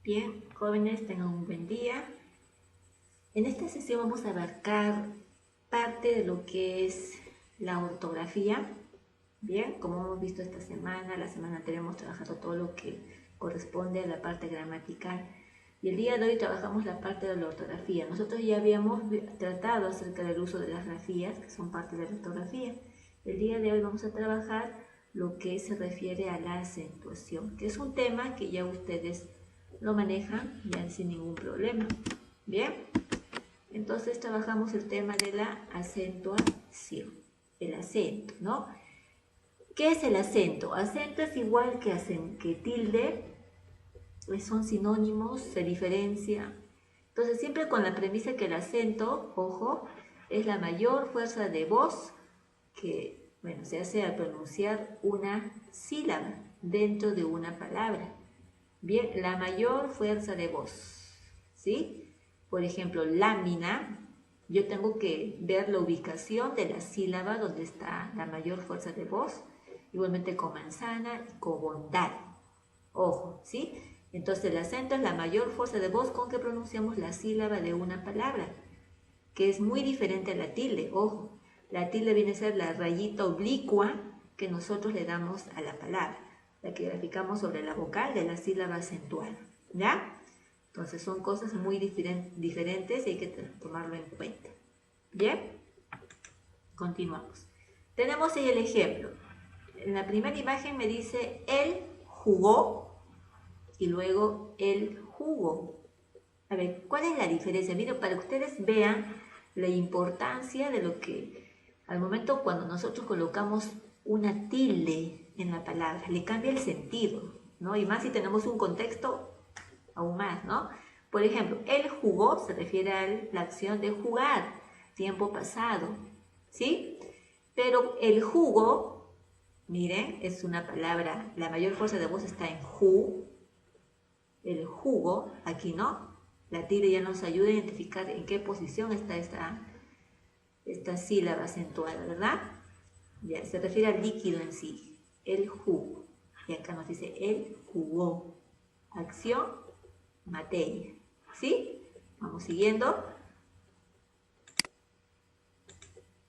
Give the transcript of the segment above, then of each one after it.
Bien, jóvenes, tengan un buen día. En esta sesión vamos a abarcar parte de lo que es la ortografía. Bien, como hemos visto esta semana, la semana anterior hemos trabajado todo lo que corresponde a la parte gramatical. Y el día de hoy trabajamos la parte de la ortografía. Nosotros ya habíamos tratado acerca del uso de las grafías, que son parte de la ortografía. El día de hoy vamos a trabajar lo que se refiere a la acentuación, que es un tema que ya ustedes lo manejan ya sin ningún problema. Bien, entonces trabajamos el tema de la acentuación, el acento, ¿no? ¿Qué es el acento? Acento es igual que tilde, son sinónimos, se diferencia. Entonces siempre con la premisa que el acento, ojo, es la mayor fuerza de voz que, bueno, se hace al pronunciar una sílaba dentro de una palabra. Bien, la mayor fuerza de voz, ¿sí? Por ejemplo, lámina, yo tengo que ver la ubicación de la sílaba donde está la mayor fuerza de voz, igualmente con manzana y con bondad. Ojo, ¿sí? Entonces el acento es la mayor fuerza de voz con que pronunciamos la sílaba de una palabra, que es muy diferente a la tilde, ojo. La tilde viene a ser la rayita oblicua que nosotros le damos a la palabra, la que graficamos sobre la vocal de la sílaba acentuada, ¿ya? Entonces son cosas muy diferentes y hay que tomarlo en cuenta. ¿Bien? Continuamos. Tenemos ahí el ejemplo. En la primera imagen me dice, él jugó y luego él jugó. A ver, ¿cuál es la diferencia? Miren, para que ustedes vean la importancia de lo que, al momento cuando nosotros colocamos una tilde en la palabra, le cambia el sentido, ¿no? Y más si tenemos un contexto, aún más, ¿no? Por ejemplo, él jugó se refiere a la acción de jugar, tiempo pasado, ¿sí? Pero el jugo, miren, es una palabra, la mayor fuerza de voz está en ju, el jugo, aquí no. La tilde ya nos ayuda a identificar en qué posición está esta sílaba acentuada, ¿verdad? Ya, se refiere al líquido en sí, el jugo. Y acá nos dice, él jugó. Acción, materia. ¿Sí? Vamos siguiendo.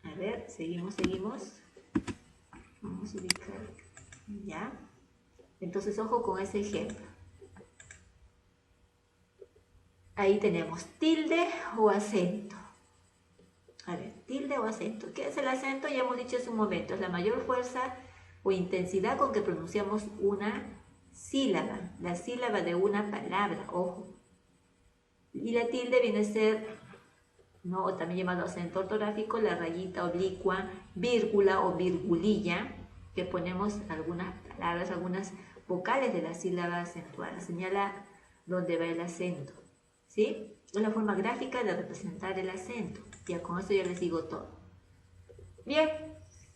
A ver, seguimos. Vamos a ubicar. Ya. Entonces, ojo con ese ejemplo. Ahí tenemos tilde o acento. A ver, tilde o acento. ¿Qué es el acento? Ya hemos dicho hace un momento. Es la mayor fuerza o intensidad con que pronunciamos una sílaba. La sílaba de una palabra, ojo. Y la tilde viene a ser, ¿no? O también llamado acento ortográfico, la rayita oblicua, vírgula o virgulilla, que ponemos algunas palabras, algunas vocales de la sílaba acentuada. Señala dónde va el acento. ¿Sí? Es la forma gráfica de representar el acento. Ya con eso ya les digo todo. Bien,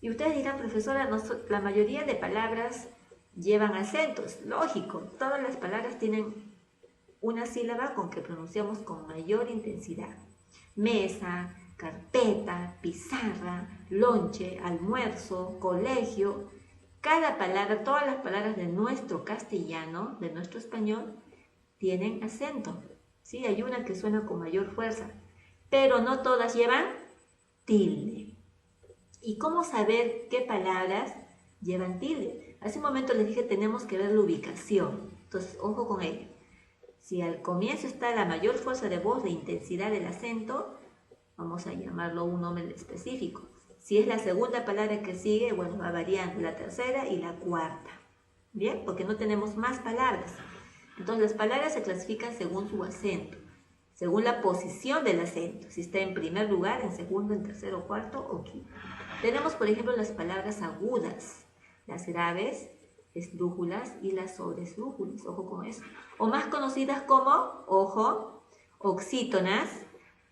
y ustedes dirán, profesora, la mayoría de palabras llevan acentos. Lógico, todas las palabras tienen una sílaba con que pronunciamos con mayor intensidad. Mesa, carpeta, pizarra, lonche, almuerzo, colegio. Cada palabra, todas las palabras de nuestro castellano, de nuestro español, tienen acento. ¿Sí? Hay una que suena con mayor fuerza, pero no todas llevan tilde. ¿Y cómo saber qué palabras llevan tilde? Hace un momento les dije tenemos que ver la ubicación. Entonces, ojo con ello. Si al comienzo está la mayor fuerza de voz, la intensidad del acento, vamos a llamarlo un nombre específico. Si es la segunda palabra que sigue, bueno, va variando la tercera y la cuarta. ¿Bien? Porque no tenemos más palabras. Entonces las palabras se clasifican según su acento, según la posición del acento, si está en primer lugar, en segundo, en tercero, cuarto o quinto. Tenemos, por ejemplo, las palabras agudas, las graves, esdrújulas y las sobresdrújulas, ojo con eso. O más conocidas como, ojo, oxítonas,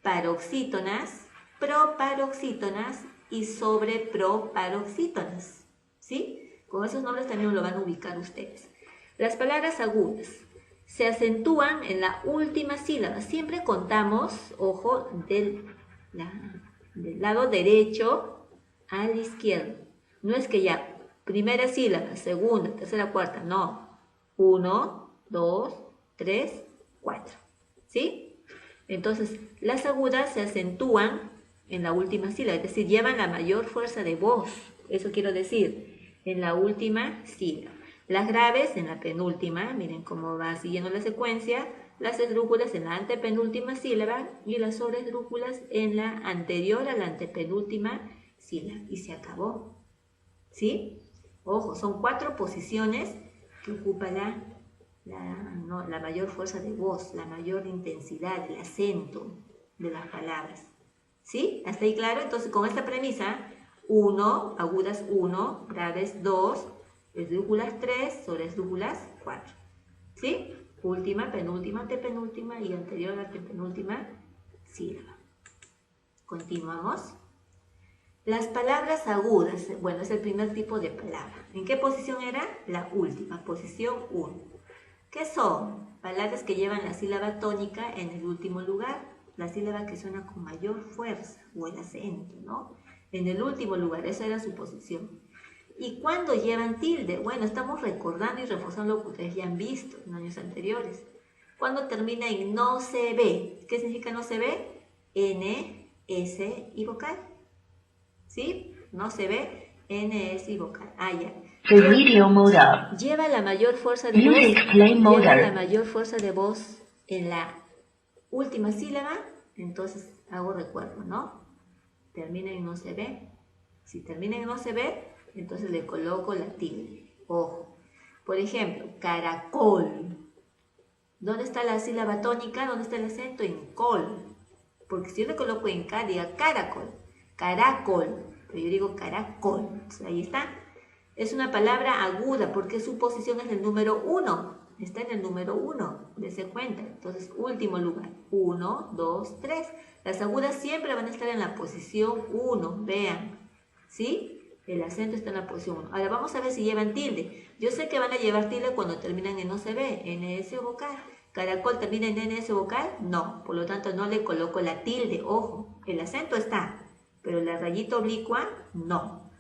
paroxítonas, proparoxítonas y sobreproparoxítonas. ¿Sí? Con esos nombres también lo van a ubicar ustedes. Las palabras agudas se acentúan en la última sílaba. Siempre contamos, ojo, del lado derecho al izquierdo. No es que ya, primera sílaba, segunda, tercera, cuarta, no. 1, 2, 3, 4. ¿Sí? Entonces, las agudas se acentúan en la última sílaba, es decir, llevan la mayor fuerza de voz. Eso quiero decir, en la última sílaba. Las graves en la penúltima, miren cómo va siguiendo la secuencia, las esdrújulas en la antepenúltima sílaba y las sobreesdrújulas en la anterior a la antepenúltima sílaba. Y se acabó. ¿Sí? Ojo, son 4 posiciones que ocupa la mayor fuerza de voz, la mayor intensidad, el acento de las palabras. ¿Sí? ¿Hasta ahí claro? Entonces, con esta premisa, 1, agudas 1, graves 2, esdrújulas 3, sobreesdrújulas 4. ¿Sí? Última, penúltima, antepenúltima y anterior a la antepenúltima sílaba. Continuamos. Las palabras agudas, bueno, es el primer tipo de palabra. ¿En qué posición era? La última, posición 1. ¿Qué son? Palabras que llevan la sílaba tónica en el último lugar, la sílaba que suena con mayor fuerza o el acento, ¿no? En el último lugar, esa era su posición. ¿Y cuándo llevan tilde? Bueno, estamos recordando y reforzando lo que ustedes ya han visto en años anteriores. ¿Cuándo termina en no se ve? ¿Qué significa no se ve? N, S y vocal. ¿Sí? No se ve, N, S y vocal. Ah, ya. Lleva la mayor fuerza de voz. Lleva la mayor fuerza de voz en la última sílaba. Entonces hago recuerdo, ¿no? Termina en no se ve. Si termina en no se ve, entonces le coloco la tilde. Ojo. Por ejemplo, caracol. ¿Dónde está la sílaba tónica? ¿Dónde está el acento? En col. Porque si yo le coloco en K, diga caracol. Caracol. Pero yo digo caracol. Entonces, ahí está. Es una palabra aguda porque su posición es el número 1. Está en el número 1. Dese cuenta. Entonces, último lugar. 1, 2, 3. Las agudas siempre van a estar en la posición 1. Vean. ¿Sí? El acento está en la posición 1. Ahora vamos a ver si llevan tilde. Yo sé que van a llevar tilde cuando terminan en no se ve, NS o vocal. ¿Caracol termina en NS o vocal? No. Por lo tanto, no le coloco la tilde. Ojo, el acento está, pero la rayita oblicua, no.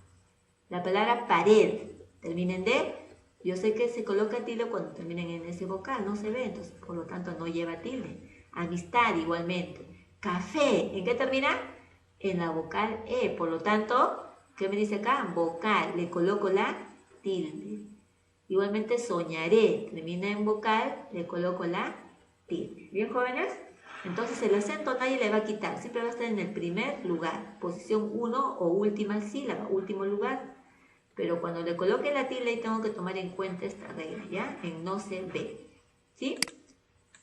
La palabra pared termina en D. Yo sé que se coloca tilde cuando termina en NS vocal. No se ve, entonces, por lo tanto, no lleva tilde. Amistad igualmente. Café, ¿en qué termina? En la vocal E. Por lo tanto, ¿qué me dice acá? Vocal, le coloco la tilde. Igualmente soñaré, termina en vocal, le coloco la tilde. ¿Bien, jóvenes? Entonces el acento nadie le va a quitar, siempre va a estar en el primer lugar, posición 1 o última sílaba, último lugar. Pero cuando le coloque la tilde tengo que tomar en cuenta esta regla, ¿ya? En no se ve. ¿Sí?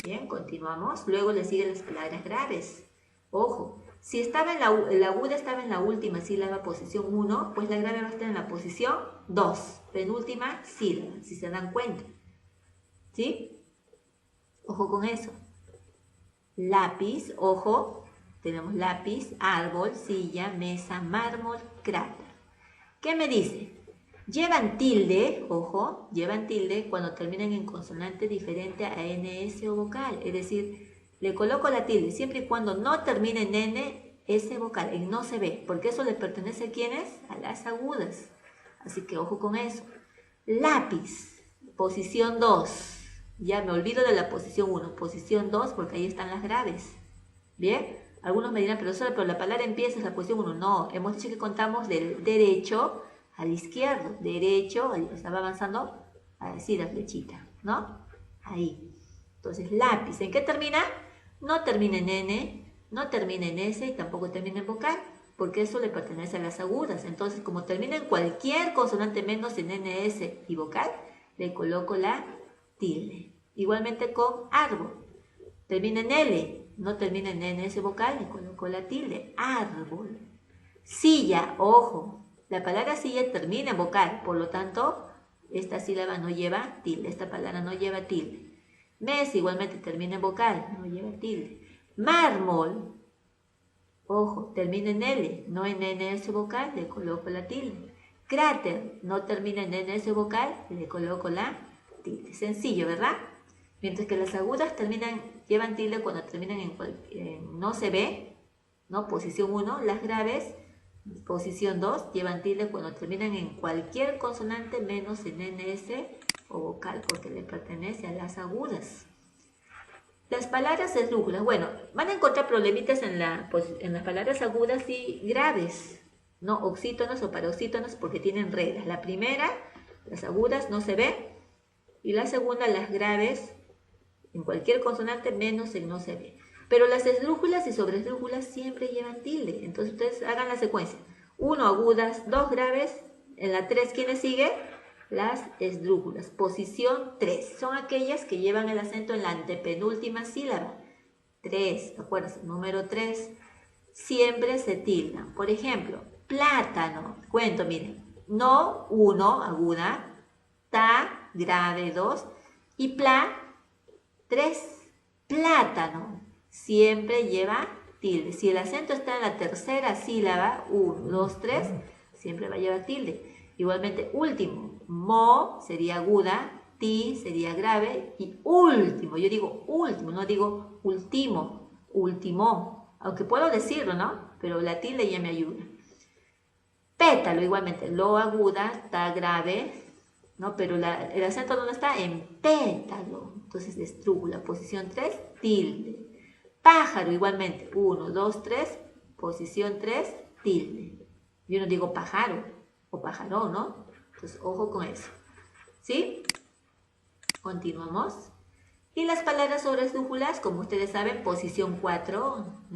Bien, continuamos. Luego le siguen las palabras graves. Ojo. Si estaba en la aguda estaba en la última sílaba, posición 1, pues la grave va a estar en la posición 2, penúltima sílaba, si se dan cuenta. ¿Sí? Ojo con eso. Lápiz, ojo, tenemos lápiz, árbol, silla, mesa, mármol, cráter. ¿Qué me dice? Llevan tilde, ojo, llevan tilde cuando terminan en consonante diferente a NS o vocal, es decir, le coloco la tilde siempre y cuando no termine en N, S vocal, en no se ve, porque eso le pertenece a ¿quiénes? A las agudas. Así que ojo con eso. Lápiz, posición 2. Ya me olvido de la posición 1, posición 2 porque ahí están las graves. ¿Bien? Algunos me dirán, pero la palabra empieza en la posición 1. No, hemos dicho que contamos del derecho al izquierdo. Derecho, ahí estaba avanzando, así la flechita, ¿no? Ahí. Entonces, lápiz, ¿en qué termina? No termina en N, no termina en S y tampoco termina en vocal, porque eso le pertenece a las agudas. Entonces, como termina en cualquier consonante menos en NS y vocal, le coloco la tilde. Igualmente con árbol. Termina en L, no termina en NS vocal, le coloco la tilde. Árbol. Silla, ojo, la palabra silla termina en vocal, por lo tanto, esta sílaba no lleva tilde, esta palabra no lleva tilde. Mesa igualmente termina en vocal, no lleva tilde. Mármol, ojo, termina en L, no en NS vocal, le coloco la tilde. Cráter, no termina en NS vocal, le coloco la tilde. Sencillo, ¿verdad? Mientras que las agudas llevan tilde cuando terminan en no se ve, ¿no? Posición 1, las graves, posición 2, llevan tilde cuando terminan en cualquier consonante menos en NS o vocal, porque le pertenece a las agudas. Las palabras esdrújulas, bueno, van a encontrar problemitas en las palabras agudas y graves, ¿no? Oxítonos o paroxítonos porque tienen reglas. La primera, las agudas, no se ve, y la segunda, las graves, en cualquier consonante menos el no se ve. Pero las esdrújulas y sobreesdrújulas siempre llevan tilde, entonces ustedes hagan la secuencia. 1 agudas, 2 graves, en la 3, ¿quiénes sigue? Las esdrújulas, posición 3, son aquellas que llevan el acento en la antepenúltima sílaba. 3, acuérdense, número 3, siempre se tildan. Por ejemplo, plátano, cuento, miren, no, 1, aguda, ta, grave, 2, y pla, 3, plátano, siempre lleva tilde. Si el acento está en la tercera sílaba, 1, 2, 3, siempre va a llevar tilde. Igualmente, último, mo sería aguda, ti sería grave y último, yo digo último, no digo último, último, aunque puedo decirlo, ¿no? Pero la tilde ya me ayuda. Pétalo, igualmente, lo aguda, ta grave, ¿no? Pero el acento ¿dónde está? En pétalo, entonces esdrújula, posición 3, tilde. Pájaro, igualmente, 1, 2, 3, posición 3, tilde. Yo no digo pájaro o pájaro, ¿no? Entonces, ojo con eso. ¿Sí? Continuamos. Y las palabras sobreesdrújulas, como ustedes saben, posición 4.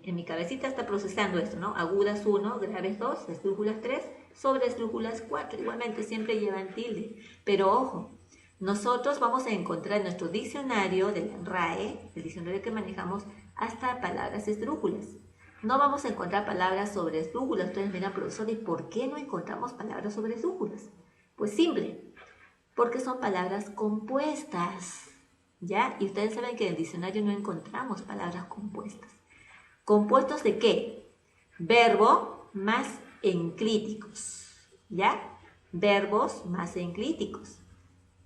En mi cabecita está procesando esto, ¿no? Agudas 1, graves 2, esdrújulas 3, sobreesdrújulas 4. Igualmente siempre llevan tilde. Pero ojo, nosotros vamos a encontrar en nuestro diccionario de la RAE, el diccionario que manejamos, hasta palabras esdrújulas. No vamos a encontrar palabras sobreesdrújulas. Ustedes miran, profesor, ¿y por qué no encontramos palabras sobreesdrújulas? Pues simple, porque son palabras compuestas, ¿ya? Y ustedes saben que en el diccionario no encontramos palabras compuestas. ¿Compuestos de qué? Verbo más enclíticos, ¿ya? Verbos más enclíticos.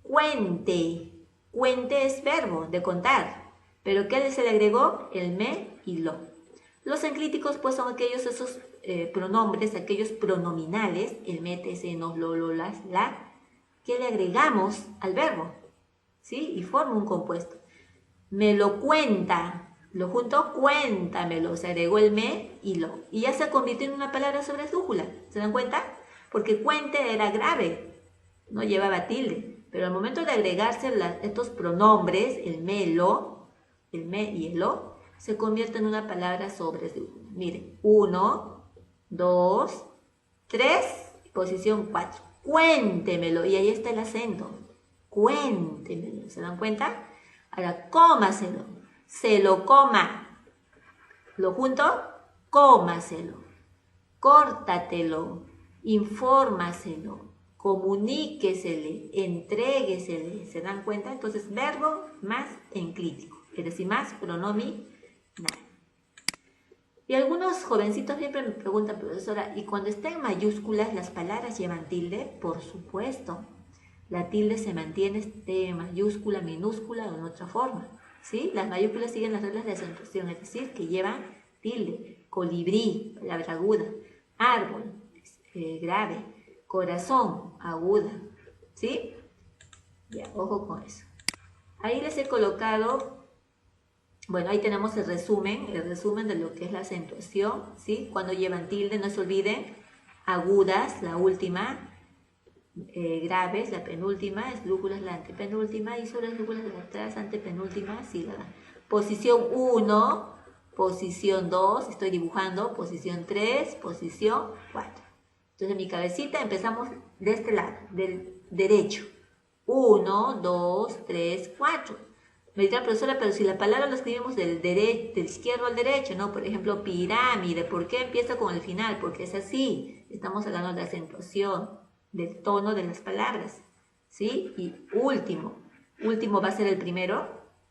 Cuente. Cuente es verbo de contar, pero ¿qué se le agregó? El me y lo. Los enclíticos pues son esos pronombres, aquellos pronominales, el me, te, se, nos, lo, las, la, que le agregamos al verbo, ¿sí? Y forma un compuesto. Me lo cuenta, lo junto, cuéntamelo, se agregó el me y lo. Y ya se convirtió en una palabra sobreesdrújula, ¿se dan cuenta? Porque cuente era grave, no llevaba tilde, pero al momento de agregarse estos pronombres, el me y el lo, se convierte en una palabra sobreesdrújula. Miren, 1, 2, 3, posición 4. Cuéntemelo, y ahí está el acento. Cuéntemelo, ¿se dan cuenta? Ahora, cómaselo, se lo coma. Lo junto, cómaselo. Córtatelo, infórmaselo, comuníquesele, entréguesele. ¿Se dan cuenta? Entonces, verbo más enclítico, es decir, más pronominal. Y algunos jovencitos siempre me preguntan, profesora, ¿y cuando está en mayúsculas las palabras llevan tilde? Por supuesto. La tilde se mantiene, esté mayúscula, minúscula o en otra forma, ¿sí? Las mayúsculas siguen las reglas de acentuación, es decir, que llevan tilde. Colibrí, palabra aguda. Árbol, grave. Corazón, aguda, ¿sí? Ya, ojo con eso. Ahí les he colocado, bueno, ahí tenemos el resumen de lo que es la acentuación, ¿sí? Cuando llevan tilde, no se olviden, agudas, la última, graves, la penúltima, esdrújulas, la antepenúltima, y sobreesdrújulas, la tras antepenúltima sílaba. Posición 1, posición 2, estoy dibujando, posición 3, posición 4. Entonces en mi cabecita empezamos de este lado, del derecho. 1, 2, 3, 4. Me dirá, profesora, pero si la palabra la escribimos del izquierdo al derecho, ¿no? Por ejemplo, pirámide, ¿por qué empieza con el final? Porque es así. Estamos hablando de acentuación, del tono de las palabras, ¿sí? Y último. ¿Último va a ser el primero?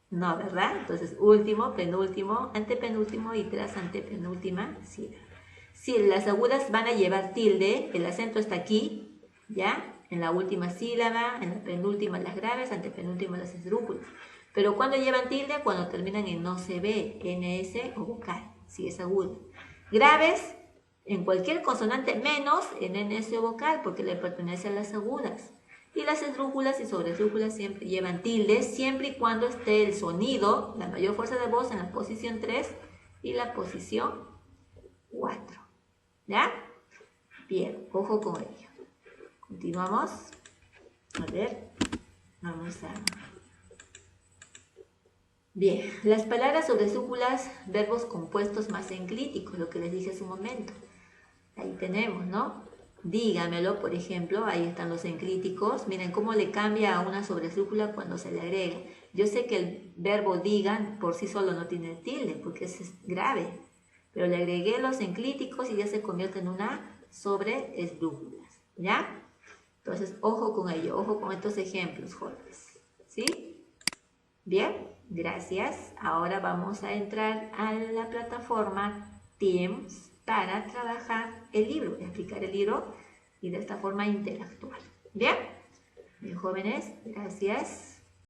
No, ¿verdad? Entonces, último, penúltimo, antepenúltimo y tras antepenúltima sílaba. Si las agudas van a llevar tilde, el acento está aquí, ¿ya? En la última sílaba, en la penúltima las graves, antepenúltima las esdrújulas. Pero cuando llevan tilde, cuando terminan en no se ve, ns o vocal, si es aguda. Graves, en cualquier consonante menos en ns o vocal, porque le pertenece a las agudas. Y las esdrújulas y sobresdrújulas siempre llevan tilde, siempre y cuando esté el sonido, la mayor fuerza de voz, en la posición 3 y la posición 4. ¿Ya? Bien, ojo con ello. Continuamos. A ver, vamos a... Bien, las palabras sobresdrújulas, verbos compuestos más enclíticos, lo que les dije hace un momento. Ahí tenemos, ¿no? Dígamelo, por ejemplo, ahí están los enclíticos. Miren cómo le cambia a una sobresdrújula cuando se le agrega. Yo sé que el verbo digan por sí solo no tiene tilde, porque es grave. Pero le agregué los enclíticos y ya se convierte en una sobresdrújula, ¿ya? Entonces, ojo con ello, ojo con estos ejemplos, jóvenes. ¿Sí? Bien, gracias. Ahora vamos a entrar a la plataforma Teams para trabajar el libro, explicar el libro y de esta forma interactuar. Bien, bien jóvenes, gracias.